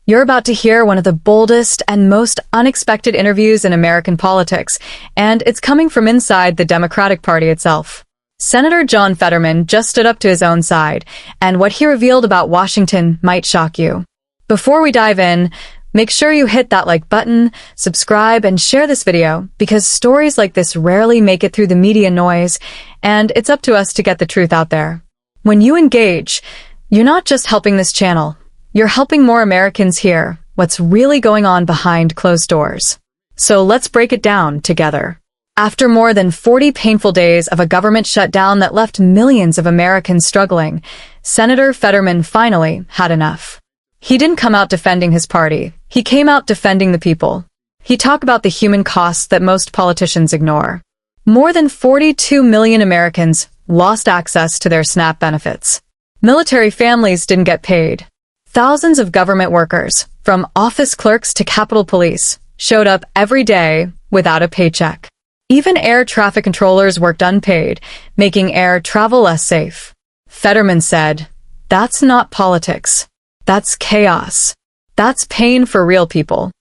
You're about to hear one of the boldest and most unexpected interviews in American politics, and it's coming from inside the Democratic Party itself. Senator John Fetterman just stood up to his own side, and what he revealed about Washington might shock you. Before we dive in, make sure you hit that like button, subscribe, and share this video, because stories like this rarely make it through the media noise, and it's up to us to get the truth out there. When you engage, you're not just helping this channel. You're helping more Americans hear what's really going on behind closed doors. So let's break it down together. After more than 40 painful days of a government shutdown that left millions of Americans struggling, Senator Fetterman finally had enough. He didn't come out defending his party. He came out defending the people. He talked about the human costs that most politicians ignore. More than 42 million Americans lost access to their SNAP benefits. Military families didn't get paid. Thousands of government workers, from office clerks to Capitol Police, showed up every day without a paycheck. Even air traffic controllers worked unpaid, making air travel less safe. Fetterman said, "That's not politics. That's chaos. That's pain for real people."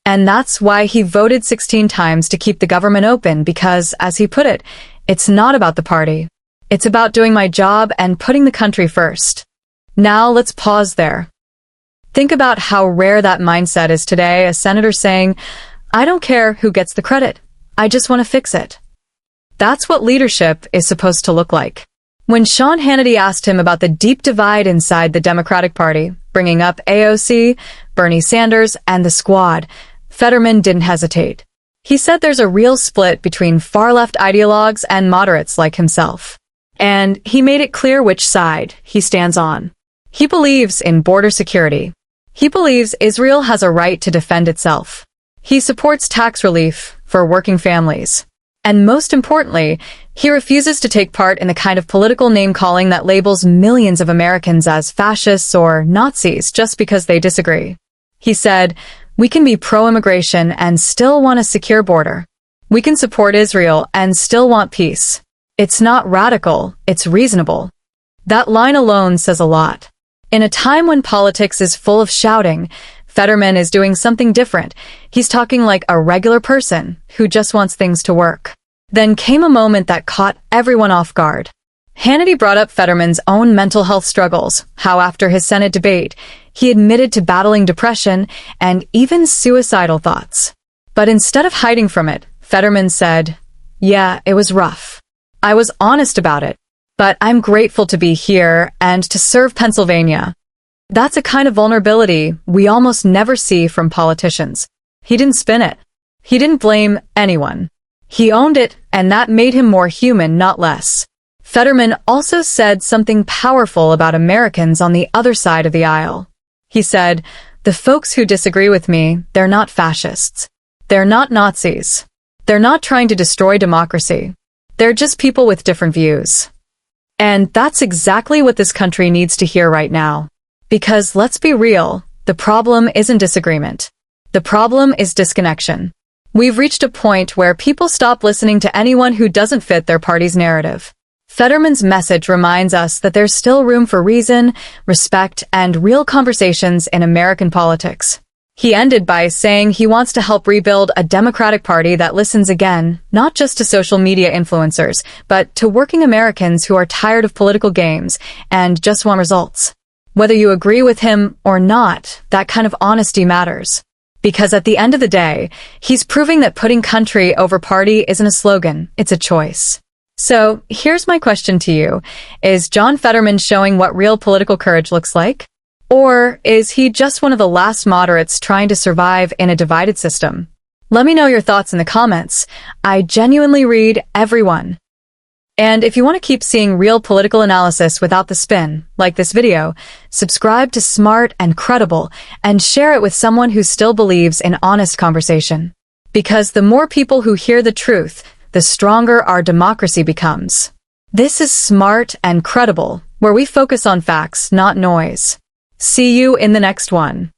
And that's why he voted 16 times to keep the government open because, as he put it, it's not about the party. It's about doing my job and putting the country first. Now let's pause there. Think about how rare that mindset is today, a senator saying, "I don't care who gets the credit. I just want to fix it." That's what leadership is supposed to look like. When Sean Hannity asked him about the deep divide inside the Democratic Party, bringing up AOC, Bernie Sanders, and the Squad, Fetterman didn't hesitate. He said there's a real split between far-left ideologues and moderates like himself. And he made it clear which side he stands on. He believes in border security. He believes Israel has a right to defend itself. He supports tax relief for working families. And most importantly, he refuses to take part in the kind of political name-calling that labels millions of Americans as fascists or Nazis just because they disagree. He said, "We can be pro-immigration and still want a secure border. We can support Israel and still want peace. It's not radical, it's reasonable." That line alone says a lot. In a time when politics is full of shouting, Fetterman is doing something different. He's talking like a regular person who just wants things to work. Then came a moment that caught everyone off guard. Hannity brought up Fetterman's own mental health struggles, how after his Senate debate, he admitted to battling depression and even suicidal thoughts. But instead of hiding from it, Fetterman said, "Yeah, it was rough. I was honest about it. But I'm grateful to be here and to serve Pennsylvania." That's a kind of vulnerability we almost never see from politicians. He didn't spin it. He didn't blame anyone. He owned it, and that made him more human, not less. Fetterman also said something powerful about Americans on the other side of the aisle. He said, "The folks who disagree with me, they're not fascists. They're not Nazis. They're not trying to destroy democracy. They're just people with different views." And that's exactly what this country needs to hear right now. Because let's be real, the problem isn't disagreement. The problem is disconnection. We've reached a point where people stop listening to anyone who doesn't fit their party's narrative. Fetterman's message reminds us that there's still room for reason, respect, and real conversations in American politics. He ended by saying he wants to help rebuild a Democratic Party that listens again, not just to social media influencers, but to working Americans who are tired of political games and just want results. Whether you agree with him or not, that kind of honesty matters. Because at the end of the day, he's proving that putting country over party isn't a slogan, it's a choice. So here's my question to you. Is John Fetterman showing what real political courage looks like? Or is he just one of the last moderates trying to survive in a divided system? Let me know your thoughts in the comments. I genuinely read everyone. And if you want to keep seeing real political analysis without the spin, like this video, subscribe to Smart and Credible and share it with someone who still believes in honest conversation. Because the more people who hear the truth, the stronger our democracy becomes. This is Smart and Credible, where we focus on facts, not noise. See you in the next one.